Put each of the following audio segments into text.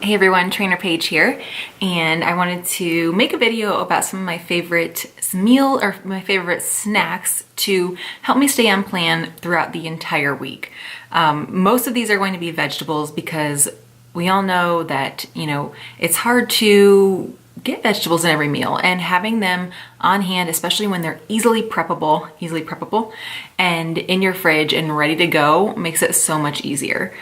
Hey everyone, Trainer Paige here, and I wanted to make a video about some of my favorite my favorite snacks to help me stay on plan throughout the entire week. Most of these are going to be vegetables because we all know that, it's hard to get vegetables in every meal, and having them on hand, especially when they're easily preppable and in your fridge and ready to go, makes it so much easier.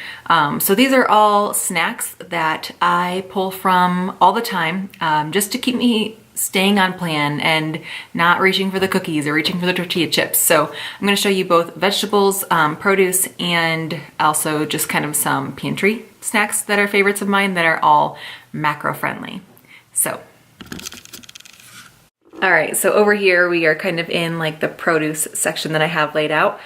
So these are all snacks that I pull from all the time, just to keep me staying on plan and not reaching for the cookies or reaching for the tortilla chips. So I'm going to show you both vegetables, produce, and also just kind of some pantry snacks that are favorites of mine that are all macro friendly. So, all right, so over here we are kind of in like the produce section that I have laid out.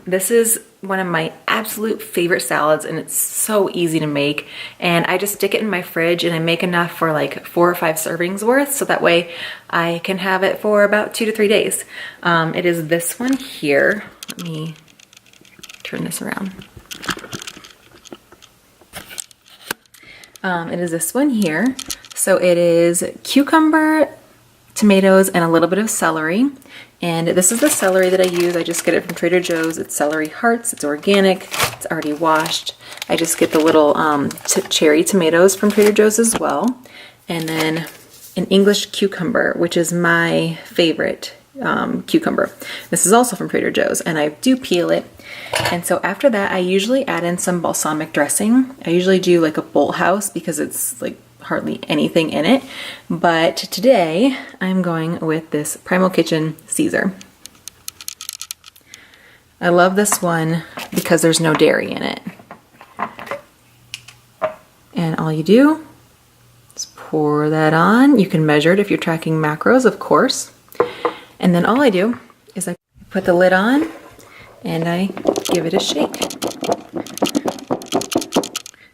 This is one of my absolute favorite salads, and it's so easy to make. And I just stick it in my fridge and I make enough for like 4 or 5 servings worth, so that way I can have it for about 2 to 3 days. It is this one here. Let me turn this around. It is this one here. So it is cucumber, tomatoes, and a little bit of celery. And this is the celery that I use. I just get it from Trader Joe's. It's celery hearts. It's organic. It's already washed. I just get the little cherry tomatoes from Trader Joe's as well. And then an English cucumber, which is my favorite cucumber. This is also from Trader Joe's, and I do peel it. And so after that, I usually add in some balsamic dressing. I usually do like a Bolthouse because it's like hardly anything in it. But today I'm going with this Primal Kitchen Caesar. I love this one because there's no dairy in it. And all you do is pour that on. You can measure it if you're tracking macros, of course. And then all I do is I put the lid on and I give it a shake.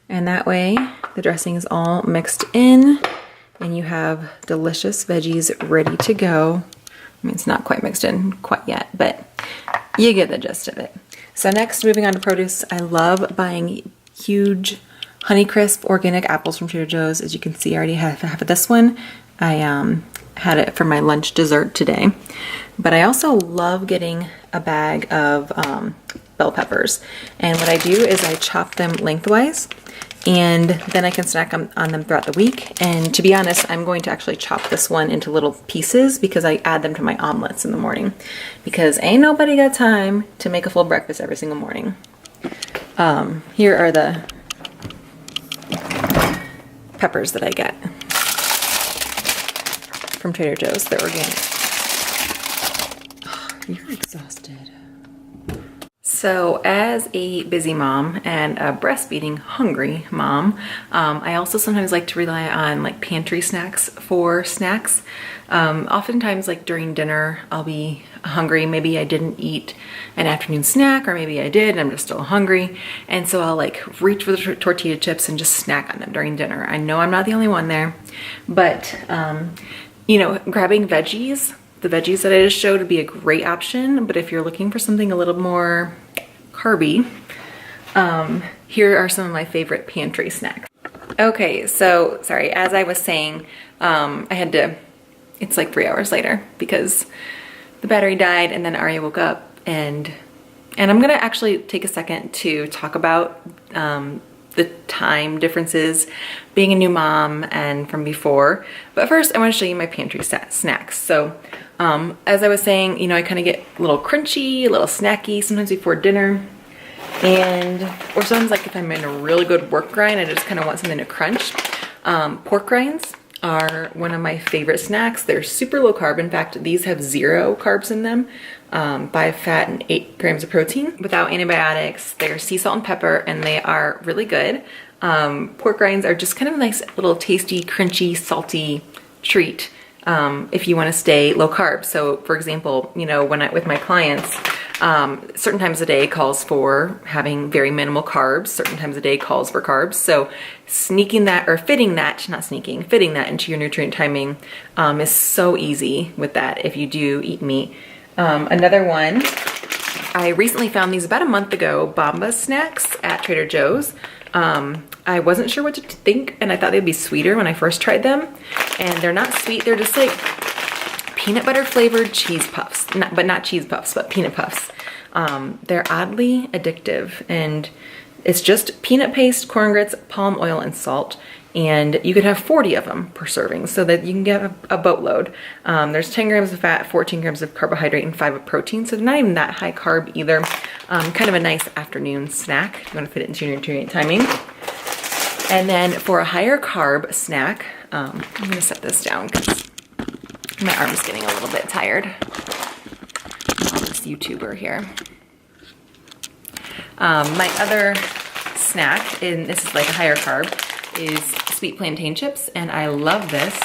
And that way the dressing is all mixed in and you have delicious veggies ready to go. I mean, it's not quite mixed in quite yet, but you get the gist of it. So next, moving on to produce, I love buying huge Honeycrisp organic apples from Trader Joe's. As you can see, I already have half of this one. I had it for my lunch dessert today. But I also love getting a bag of bell peppers. And what I do is I chop them lengthwise, and then I can snack on them throughout the week. And to be honest, I'm going to actually chop this one into little pieces because I add them to my omelets in the morning, because ain't nobody got time to make a full breakfast every single morning. Here are the peppers that I get from Trader Joe's. They're organic. Oh, you're exhausted. So as a busy mom and a breastfeeding hungry mom, I also sometimes like to rely on like pantry snacks for snacks. Oftentimes like during dinner, I'll be hungry. Maybe I didn't eat an afternoon snack, or maybe I did and I'm just still hungry. And so I'll like reach for the tortilla chips and just snack on them during dinner. I know I'm not the only one there, but grabbing veggies, the veggies that I just showed, would be a great option. But if you're looking for something a little more carby, here are some of my favorite pantry snacks. Okay, so sorry, as I was saying, it's like 3 hours later because the battery died, and then Arya woke up, and I'm gonna actually take a second to talk about the time differences being a new mom and from before. But first I want to show you my pantry snacks. So as I was saying, I kind of get a little crunchy, a little snacky sometimes before dinner, or sometimes like if I'm in a really good work grind, I just kind of want something to crunch. Pork rinds are one of my favorite snacks. They're super low carb. In fact, these have 0 carbs in them, 5 fat and 8 grams of protein without antibiotics. They're sea salt and pepper, and they are really good. Pork rinds are just kind of a nice little tasty, crunchy, salty treat if you want to stay low carb. So for example, with my clients, certain times a day calls for having very minimal carbs, certain times a day calls for carbs. So fitting that into your nutrient timing is so easy with that if you do eat meat. Another one, I recently found these about a month ago, Bamba snacks at Trader Joe's. I wasn't sure what to think, and I thought they'd be sweeter when I first tried them. And they're not sweet, they're just like peanut butter flavored cheese puffs. Not cheese puffs, but peanut puffs. They're oddly addictive, and it's just peanut paste, corn grits, palm oil, and salt. And you could have 40 of them per serving, so that you can get a boatload. There's 10 grams of fat, 14 grams of carbohydrate, and 5 of protein, so they're not even that high carb either. Kind of a nice afternoon snack if you want to fit it into your nutrient timing. And then for a higher carb snack, I'm gonna set this down because my arm's getting a little bit tired. This YouTuber here. My other snack, and this is like a higher carb, is sweet plantain chips, and I love this.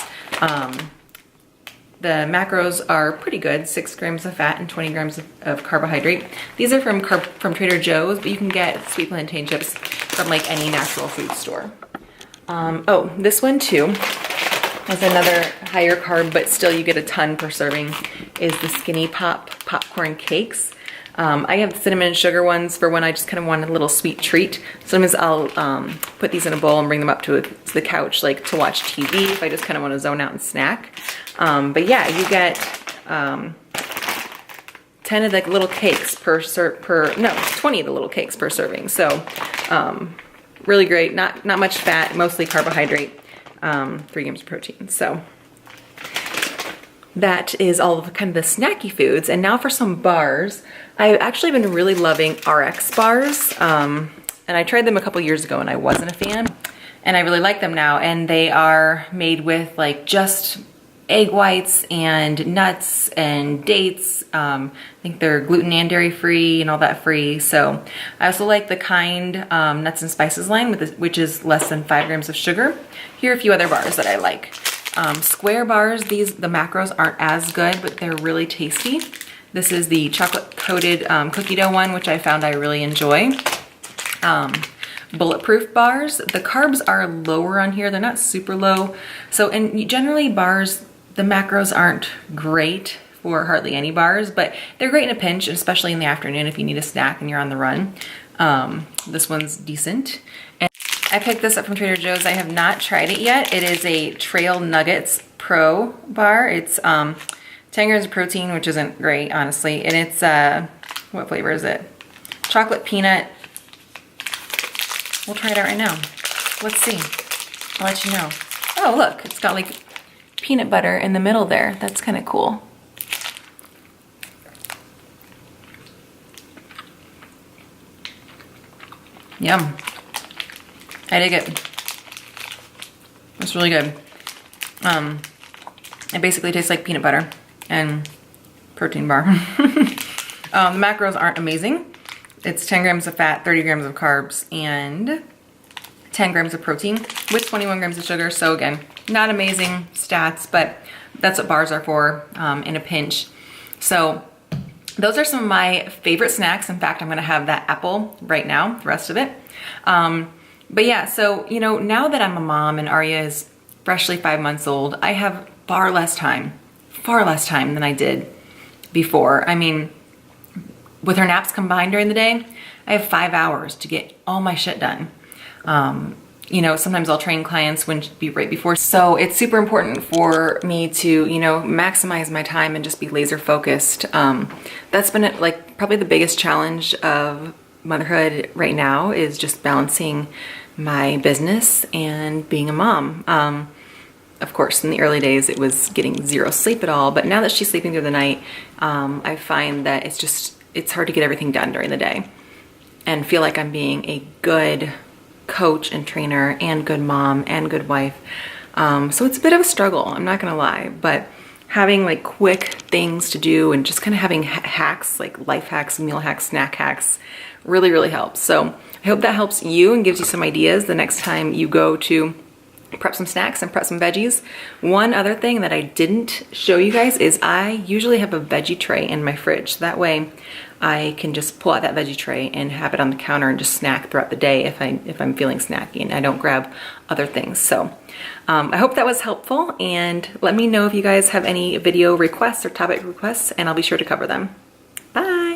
The macros are pretty good, 6 grams of fat and 20 grams of carbohydrate. These are from Trader Joe's, but you can get sweet plantain chips from like any natural food store. Oh, this one too is another higher carb, but still you get a ton per serving, is the Skinny Pop popcorn cakes. I have cinnamon and sugar ones for when I just kind of want a little sweet treat. Sometimes I'll put these in a bowl and bring them up to the couch, like to watch TV if I just kind of want to zone out and snack. But yeah, you get 10 of the little cakes 20 of the little cakes per serving. So really great, not much fat, mostly carbohydrate, 3 grams of protein. So that is all of kind of the snacky foods. And now for some bars. I've actually been really loving RX bars. And I tried them a couple years ago and I wasn't a fan. And I really like them now. And they are made with like just egg whites and nuts and dates. I think they're gluten and dairy free and all that free. So I also like the Kind nuts and spices line, which is less than 5 grams of sugar. Here are a few other bars that I like. Square bars, the macros aren't as good, but they're really tasty. This is the chocolate coated cookie dough one, which I found I really enjoy. Bulletproof bars, the carbs are lower on here. They're not super low. So, and generally bars, the macros aren't great for hardly any bars, but they're great in a pinch, especially in the afternoon if you need a snack and you're on the run. This one's decent. And I picked this up from Trader Joe's. I have not tried it yet. It is a Trail Nuggets Pro bar. It's 10 grams of protein, which isn't great, honestly. And it's, what flavor is it? Chocolate peanut. We'll try it out right now. Let's see. I'll let you know. Oh, look, it's got like peanut butter in the middle there. That's kind of cool. Yum. I dig it. It's really good. It basically tastes like peanut butter and protein bar. The macros aren't amazing. It's 10 grams of fat, 30 grams of carbs, and 10 grams of protein with 21 grams of sugar. So again, not amazing stats, but that's what bars are for in a pinch. So those are some of my favorite snacks. In fact, I'm gonna have that apple right now, the rest of it. But yeah, so, you know, now that I'm a mom and Arya is freshly 5 months old, I have far less time than I did before. I mean, with her naps combined during the day, I have 5 hours to get all my shit done. You know, sometimes I'll train clients when it be right before. So it's super important for me to, you know, maximize my time and just be laser focused. That's been like probably the biggest challenge of motherhood right now, is just balancing my business and being a mom. Of course, in the early days, it was getting zero sleep at all. But now that she's sleeping through the night, I find that it's hard to get everything done during the day and feel like I'm being a good coach and trainer and good mom and good wife. So it's a bit of a struggle, I'm not gonna lie, but having like quick things to do and just kind of having hacks, like life hacks, meal hacks, snack hacks, really, really helps. So I hope that helps you and gives you some ideas the next time you go to prep some snacks and prep some veggies. One other thing that I didn't show you guys is I usually have a veggie tray in my fridge. That way I can just pull out that veggie tray and have it on the counter and just snack throughout the day if I'm feeling snacky and I don't grab other things. So I hope that was helpful, and let me know if you guys have any video requests or topic requests, and I'll be sure to cover them. Bye.